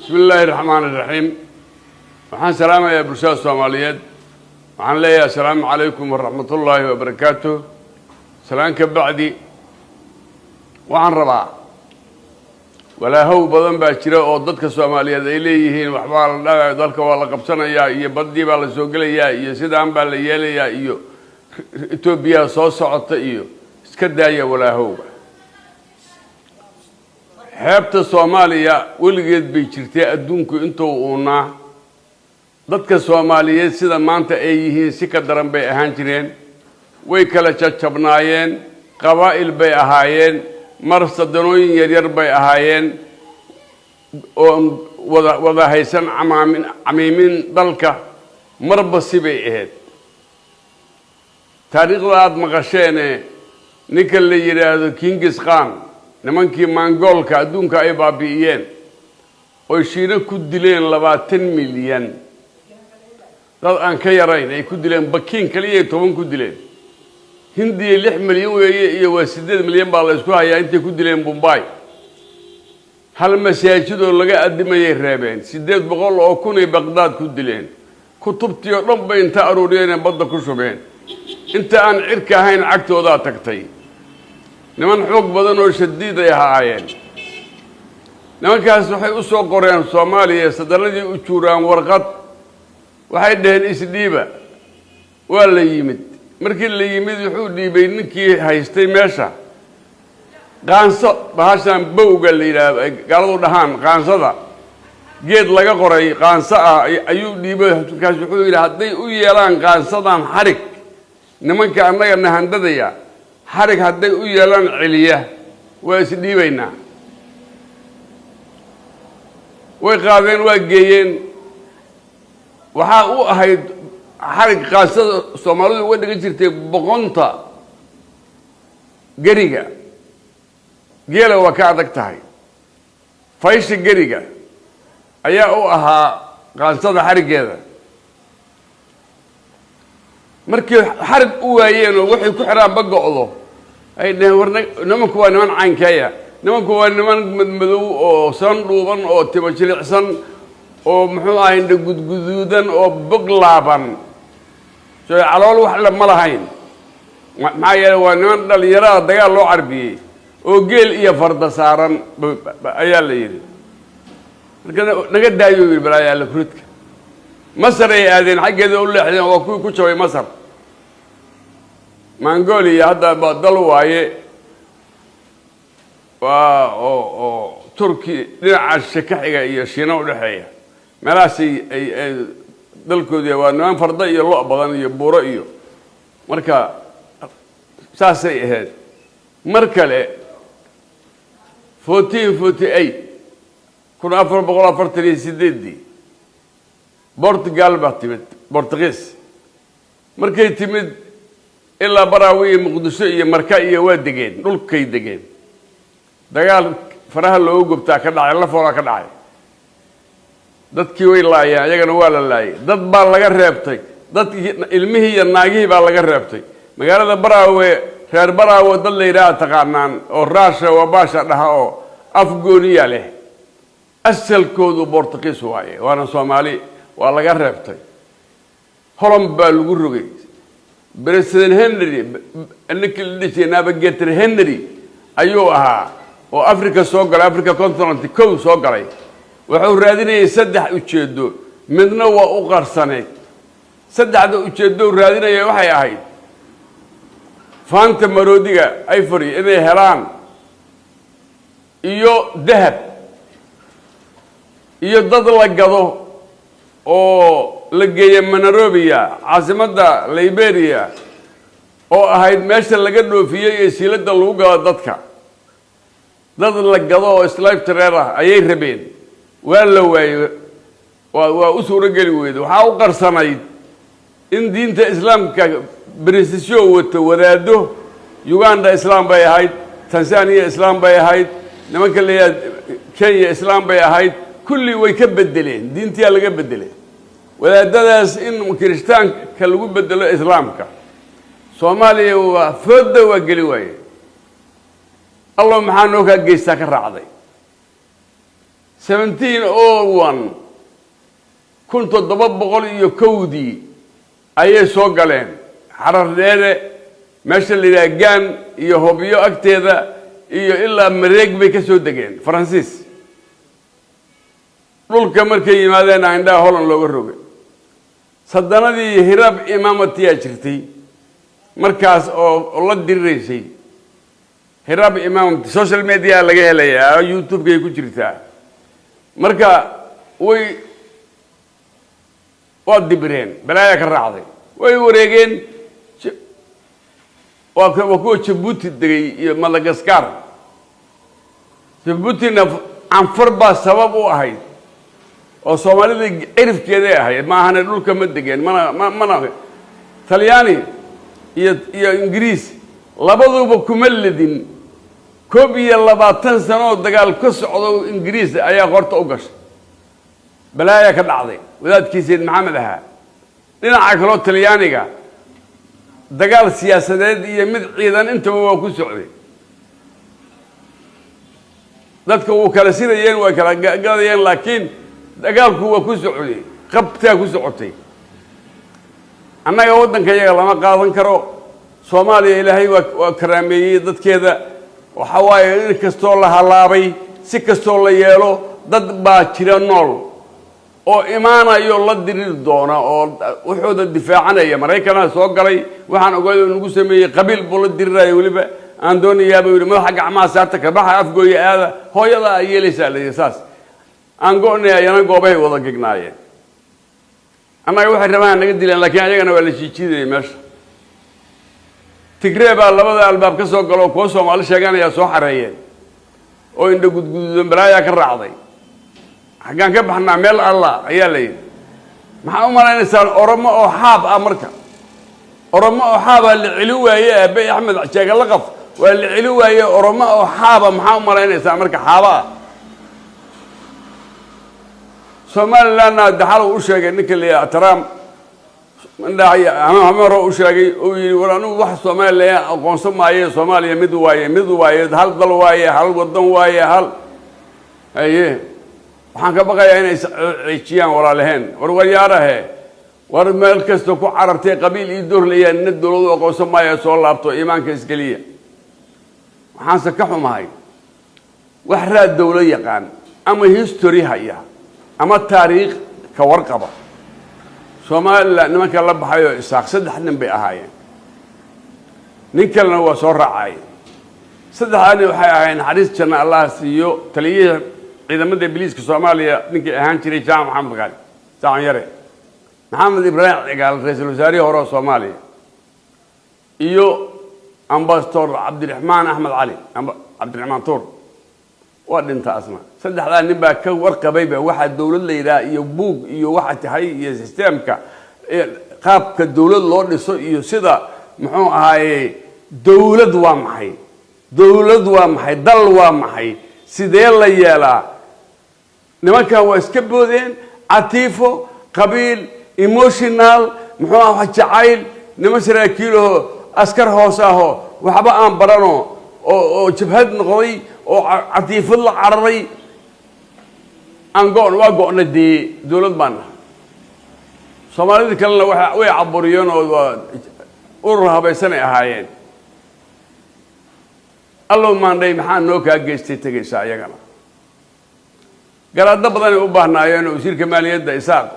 بسم الله الرحمن الرحيم. وحان سلام يا برشاد الصوماليات. وحان لي السلام عليكم ورحمة الله وبركاته. سلام كبعدي وحان ربع ولا هو بدن باشرة أو ضدك الصوماليات إليهين وحبار الله ذلك والله قبسنا يا يبدي بالسوقل يا سيدان باليالي يا إثيوبيا صوص عطية اسكدا يا ولا هو xeebta Soomaaliya weligeed bay jirtay adduunku intuu uuna dadka Soomaaliyeed sida maanta ay yihiin si ka daran bay ahaan jireen way kala jajabnaayeen qabaa'il bay ahaayeen mar sadanooyin yaryar bay ahaayeen oo wada haysan camiimin dalka marba si bay ahayd taariikhda aad maqasheen ninka la yiraahdo Genghis Khan nimankii Mongoolka adduunka ay baabi'iyeen oo Shiina ku dileen 20 milyan dad aan ka yarayn ay ku dileen Bakiin kaliya 10 ku dileen Hindiya 6 milyan weeye iyo 8 milyan baa la isku hayaa intay ku dileen Bombay hal masaajid oo laga adimayay reebeen 800 oo kun ay Baghdad ku dileen kutubtii oo dhan bay inta arooriyeen badda ku shubeen inta aan cirka ahayn cagtooda tagtay niman xoog badan oo shadiid ay ahaayeen nimankaas waxay u soo qoreen Soomaaliya sadaladii u juuraan warqad waxay dhaheen isdhiiba waa la yimid markii la yimid wuxuu dhiibay ninkii haystay meesha qaanso bahashan bowga la yiraahdo gaaladu dhahaan qaansada geed laga qoray qaanso ah ayuu dhiibay kaas wuxuu yiraahday haday u yeelaan qaansadan xarig nimanka annaga nahandadaya xarig haday u yeelan ciliya waa isdhiibayna way qaadeen waa geeyeen waxa uu ahayd xarig qaasada Soomaalidu uga dhigan jirtay boqonta gariga geela waa ka adag tahay faysh gariga ayaa u ahaa qaasada xarigeeda markii xarig u waayeen oo waxay ku xiraan bagoodo ay dhaheen nimanku waa niman caankaya nimanku waa niman madmadow oo san dhuuban oo timo jilicsan oo muxuu ahayn gudguduudan oo boglaaban soo calool wax la malahayn ma yeelay waa niman dhalinyarada dagaal loo carbiyay oo geel iyo farda saaran ayaa la yiri marka naga daayo balaaya la kuridka Masar ay aadeen xageeda u leexdeen oo ku jabay Masar Mongolia hadda badal waaye oo Turki dhinaca shakaxiga iyo Shiina u dhaxeeya meelaas ay dalkoodii waa niman farda iyo loo badan iyo buuro iyo marka saasay ahayd mar kale 1448 kuna 448 Portugal baa timid Portuguese markay timid ilaa Baraawi Muqdisho iyo Marka iyo waa degeen dhulkay degeen dagaal faraha loo gubtaa ka dhacay la foora ka dhacay dadkii way laayeen ayagana waa la laayay dad baa laga reebtay dad ilmihii iyo naagihii baa laga reebtay magaalada Baraawi reer Baraawi dad la yiraahdo taqaanaan oo raasha waa baasha dhaha oo afgooniya leh asalkoodu Portuguese waaye waana Soomaali waa laga reebtay horan baa lagu rogay President Henry anakil dhijeenaba Getter Henry ayuu ahaa oo Afrika soo galay Afrika continent kow soo galay wuxuu raadinayay saddex ujeedo midna waa u qarsanay saddexda ujeedo raadinayay waxay ahayd faanta maroodiga Ivory inay helaan iyo dahab iyo dad la gado oo la geeyay Nairobi caasimada Liberia oo ahayd meesha laga dhoofiyay ee silada lagu gado dadka dad la gado oo slave trade ayay rabeen waa la waayay waa u suura gali weedo waxa u qarsanayd in diinta islaamka bariisyo wato wadaado Uganda islaam bay ahayd Tanzania islaam bay ahayd nimanka leeyahay Kenya islaam bay ahayd kulli way ka bedeleen diintii laga bedelay wadaadadaas in Kiristaanka lagu bedelo islaamka Soomaaliya waa fooda waa gali waayay Allah maxaa noo ka geystaa ka raacday 1701 كنت ضبط iyo kowdii ayay soo galeen xarar dheere meesha la yiraahdo iyo hobiyo agteeda iyo ilaa mareeg bay ka soo degeen Faransiis dhulka markay yimaadeen indhaha Holland looga rogay sadanadii hirab imaamatiya jirtay markaas oo la diriirsay hirab imaam social media laga helayaa YouTube ay ku jirtaa marka way dibreen balaaya ka raacday way wareegeen waa ku Djibouti degay iyo Madagascar Djibouti anfar ba sabab u ahayd oo Soomaalida cirifkeeda ahayd ma ahana dhulka ma degeen mana Talyaani iyo Ingiriis labaduba kuma lidin koob iyo 20 sano dagaal ka socdo Ingiriis ayaa qorta u gashay balaaya ka dhacday wadaadkiisa Maxamed aha dhinaca kale Talyaaniga dagaal siyaasadeed iyo mid ciidan inta waa ku socday dadka uu kala sidayeen way kala gaadayeen laakiin dagaalku waa ku socday qabta ku socotay annaga wadankayaga lama qaadan karo Soomaaliya Ilaahay waa karaameeyay dadkeeda waxa waaye in kasto la halaabay si kasto la yeelo dad baa jira nool oo imaanayo la dirir doona oo wuxuu difaacanaya Mareykanka soo galay waxaan ogaay inuu ugu sameeyay qabiil buu la dirirayay waliba aan doonayaaba inuu madaxa gacmaha saarta ka baxa afgooya aada hooyada ay yeelaysaa leeyahay aan go'nay yana goobay wada gignaayeen annaga waxay rabaan naga dilaan laakiin ayagana waa la jiijiday meesha Tigreeba labada albaab ka soo galo kuwa Soomaali sheeganaya soo xareeyeen oo indha gudgudan balaaya ka raacday xagaan ka baxnaa meel Allah ayaa leeyahay maxaa u malaynaysan Oromo oo xaab ah marka Oromo oo xaab la cili waayay Abiy Ahmed Jaaga laqaf waa la cili waayay Oromo oo xaab maxaa u malaynaysan marka xaaba Somaliland daxal u sheegay ninka leeyahay Trump mandhaay ama hore u sheegay oo yiri waranu wax Soomaaliya aqoonsan maayo Soomaaliya mid waaye hal dal waaye hal wadan waaye hal aye waxaan ka baqayaa inay ciijiyaan walaalaheen warwayaarahe war meel kasta ku carartay qabiil iyo dowladayaan dowladu aqoonsan maayo soo laabto iimaanka isgaliya waxaan ka xumahay wax raad dowlad yaqaan ama history haya ama taariikh ka warqaba Soomaaliland nimanka la baxayo isaaq saddex nin bay ahaayeen nin kalena waa soo raacay saddexaani waxay ahaayeen xariis janna Allah siiyo taliyaha ciidamada biliiska Soomaaliya ninkii ahaan jiray Jaamac Maxamed Gaali Jaamac Yare Maxamed Ibrahim Cigaal ra'iisul wasaare hore Soomaaliya iyo ambassador Cabdiraxmaan Axmed Cali Cabdiraxmaan Tuur waa dhinta asna saddexda nin baa ka warqabayba waxa dawlad leeyahay iyo buug iyo waxa tahay iyo systemka qaabka dawlad loo dhiso iyo sida muxuu ahaayay dawlad waa maxay dal waa maxay sidee la yeelaa nimanka waa iska boodeen atiifo qabiil emotional muxuu ahaa jacayl niman saraakiilo askar hoos ah waxba aan barano oo jabhad noqday oo atiifad la cararay aan go'nadii dawlad baan Soomaalida kalena way caburiyeen oo urur habaysanay ahaayeen allo maanday maxaa noo ka geystay tagaysa ayagana garaadda badan u baahnaayeen wasiirka maaliyadda Isaaq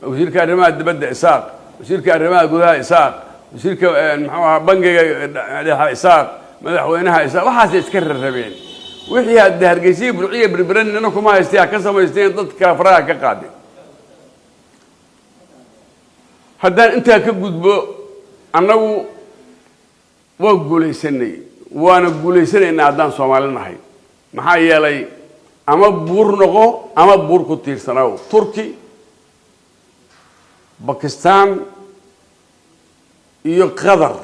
wasiirka arrimaha dibadda Isaaq wasiirka arrimaha gudaha Isaaq wasiirka muxuu bangiga dhexe Isaaq madaxweynaha Isaaq waxaas iska rarabeen wixii hadda hargeysa burciye birbiranina kuma haystaa ka samaysteen dadka faraha ka qaaday haddaan inta ka gudbo annagu waa guuleysanay waana guuleysanayna haddaan Soomaali nahay maxaa yeelay ama buur noqo ama buur ku tiirsanaaw Turki Pakistan iyo Qatar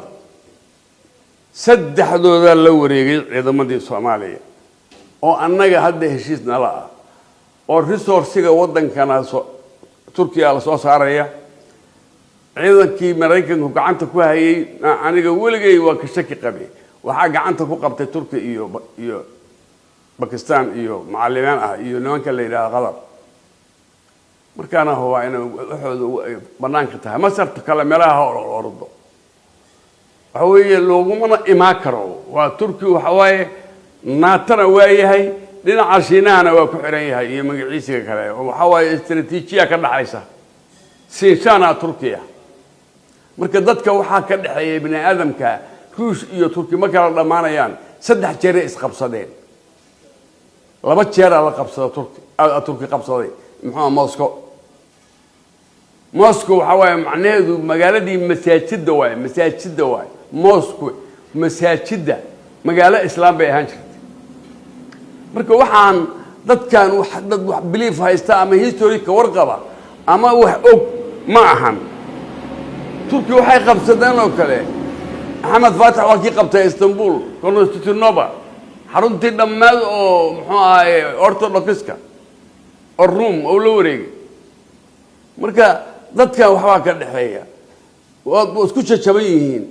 saddexdooda la wareegay ciidamadii Soomaaliya oo annaga hadda heshiis nala ah oo resource-ga wadankana Turkiga la soo saaraya ciidankii Mareykanku gacanta ku hayay aniga waligay waa ka shaki qabay waxa gacanta ku qabtay Turkiga باكستان iyo macallimaan ah iyo nimanka la yiraahdo qadar markaana huwa inuu wuxuu banaanka tahay masarta kala meelaha ordo waxa weeye looguma imaan karo waa turki waxa waaye naatana waayahay dhinaca shiinaana waa ku xiran yahay iyo magaciisiga kale waxa waaye istiraatiijiya ka dhaxaysa siishana turkiya marka dadka waxa ka dhaxeeyay bini aadamka ruush iyo turki ma kala dhamaanayaan saddex jeer isqabsadeen laba jeer la qabsado turki qabsaday muxuu Moscow waxa waaye macnaheedu magaaladii masaajidda waaye Moscow masaajidda magaalo islaam bay ahaan jirtay marka waxaan dadkan dad wax belief haysta ama history ka warqaba ama wax og ma ahan turki waxay qabsadeen oo kale Ahmed Fatah waa kii qabtay Istanbul Constantinople xaruntii dhammaad oo muxuu ahaay orthodoxiska oo Rome oo la wareegay marka dadka waxba ka dhaxeeya waa isku jajaban yihiin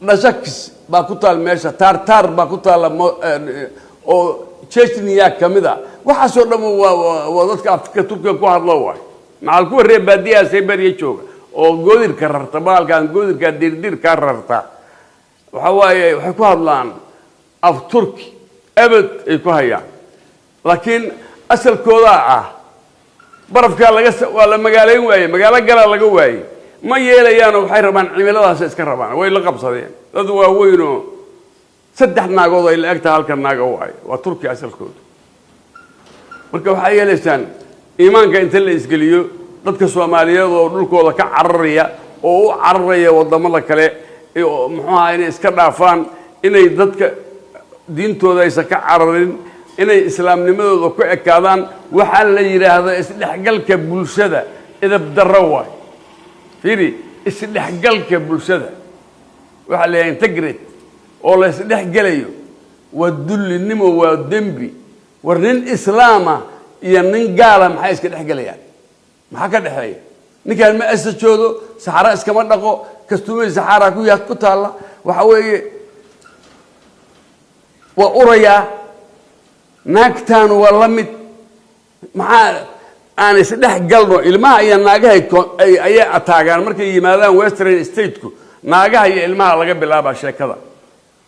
dhashakis baa ku taal meesha tartar baa ku taal oo Chechnya kamida waxa soo dhamo waa dadka Afrika Turkiga ku hadlo waay macal ku reeb baadiya Siberia jooga oo goodirka rarta baalkan goodirka dirdir ka rarta waxa waaye waxay ku hadlaan af turki abad ay ku hayaan laakiin asalkooda barafka laga waa la magaaleyn waaye magaalo gala laga waaye ma yeelayaan waxay rabaan cimiladaas iska rabaan way la qabsadeen dad waa weyno saddex naagood ay la egta halka naaga waaye waa turki asalkooda marka waxay yeelaysan iimaanka inta la isgeliyo dadka Soomaaliyeed oo dhulkooda ka cararaya oo u cararaya wadamada kale muxuu ahaa inay iska dhaafaan inay dadka diintooda aysan ka cararin inay islaamnimadooda ku ekaadaan waxa la yiraahdo isdhexgalka bulshada idab darro waay fiiri isdhexgalka bulshada waxa la integrate oo la isdhexgalayo waa dullinimo waa dambi war nin islaama iyo nin gaala maxay iska dhexgalayaan maxaa ka dhaxeeya ninkan ma asajoodo saxara iskama dhaqo kastuumay saxara ku yaad ku taala waxa weeye wa uraya naagtan waa la mid maxaa aan isdhex galno ilmaha iyo naagaha ay ataagaan markay yimaadaan western state-ku naagaha iyo ilmaha laga bilaaba sheekada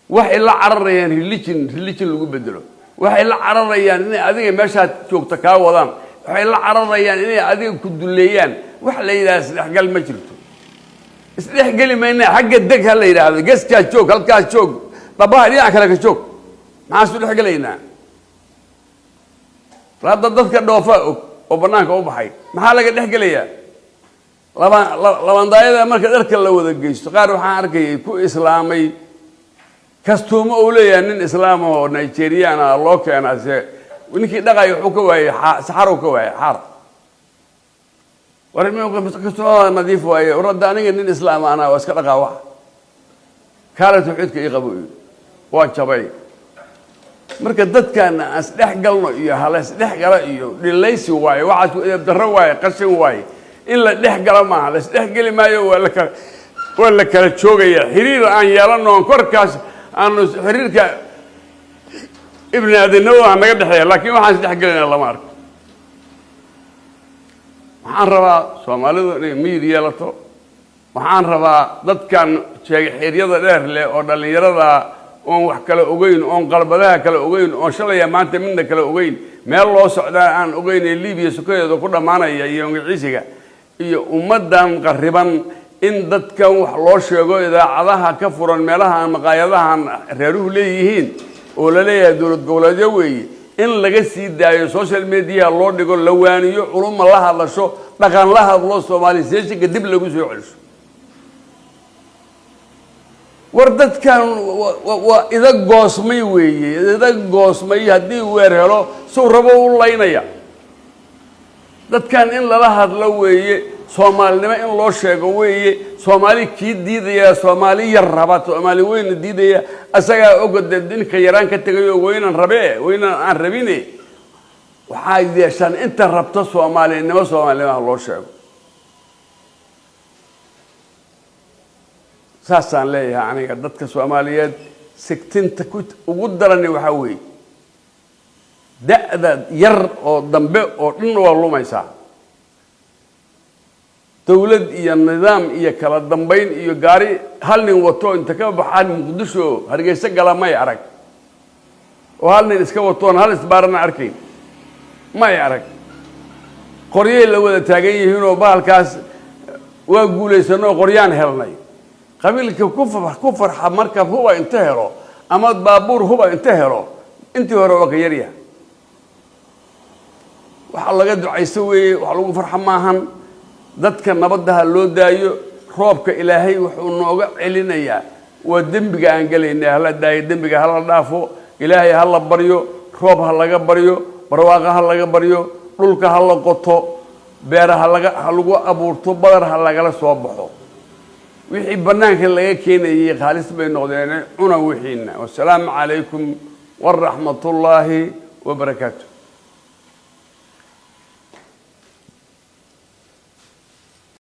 waxay la cararayaan religion lagu bedelo waxay la cararayaan in adiga meesha joogta ka wadaan waxay la cararayaan inay adiga ku duleeyaan wax la yiraahdo isdhexgal ma jirto isdhexgali mayna xagga deg ha la yiraahdo geska joog halka joog babaha dhinaca kale ka joog maxaa soo dhexgalaynaa dadka dhoofa oo banaanka u baxay maxaa laga dhexgalayaa labandaayada marka dharka la wada geysto qaar waxaan arkay ku islaamay kastuumo oo leeyahay nin islaam oo Nigerian ah loo keenay ninkii dhaqay wuxuu ka waayay saxaro ka waayay xaar warmeen kastuumo nadiif waayay urada aniga nin islaam ana waa iska dhaqaa wax kala tuxidka ii qabo waa jabay marka dadkan as dhexgalno iyo halas dhexgala iyo dhilaysi waay waxa uu darro waay qashin waay in la dhexgala ma la dhexgali maayo wala kala joogaya xiriir aan yeelano korkaas aan xiriirka ibn aadano aan naga dhaxeeyo laakiin waxaan dhexgalina lama arko waxaan rabaa Soomaalidu inay miir yeelato waxaan rabaa dadkan xiriirada dheer leh oo dhalinyarada oo wax kala ogeyn oo qalbadaha kala ogeyn oo shalaya maanta midna kala ogeyn meel loo socdaa aan ogeyn Liibiya sukadeeda ku dhamaanaya iyo Ingiriisiga iyo ummadan qariban in dadkan wax loo sheego idaacadaha ka furan meelaha maqaayadahan reeruhu leeyihiin oo la leeyahay dawlad goboleedyo weeye in laga sii daayo social media loo dhigo la waaniyo culum la hadlasho dhaqan la hadlo Soomaaliyeedka dib lagu soo celiso wardadkan waa ida goosmay weeye ida goosmay hadii weer helo soo rabo u laynaya dadkan in la hadlo weeye Soomaalnimo in loo sheego weeye Soomaali kii diidaya Soomaali yar raba Soomaali weyn diidaya asaga ogada dinka yaraan ka tagayo weynan aan rabine waxa yeeshan inta rabta Soomaalinimo loo sheego saasan leeyahay aniga dadka Soomaaliyeed sigtinta ugu daran waxa weeye دأ ير أو دمبه أو إنه والله ما يسا دولة إيا النظام إيا كلا دمبين إيا قاري هل نوتو انت كيف بحال مقدسو هرقيسا قلا ما يعرق وهل نسكوتون هل اسبارنا عركين ما يعرق قرية اللي تاقيه هنا وبالكاس وقولي سنو قريان هلني قبيلك كفر مركب هو انتهروا أما بابور هو انتهروا انتهروا وكيريا وحلا قد عيسوي وحلو فرح معهن dadka nabadaha loo daayo roobka ilaahay wuxuu nooga celinaya waa dambiga aan galeynay hala daayo dambiga hala dhaafo ilaahay hala baryo roob hala baryo barwaaqa hala baryo dhulka hala qoto beeraha lagu abuurto badar hala soo baxo wixii banaanka laga keenayay khaalis bay noqdeen una wixiina wassalaamu calaykum wa rahmatullaahi wa barakaatuh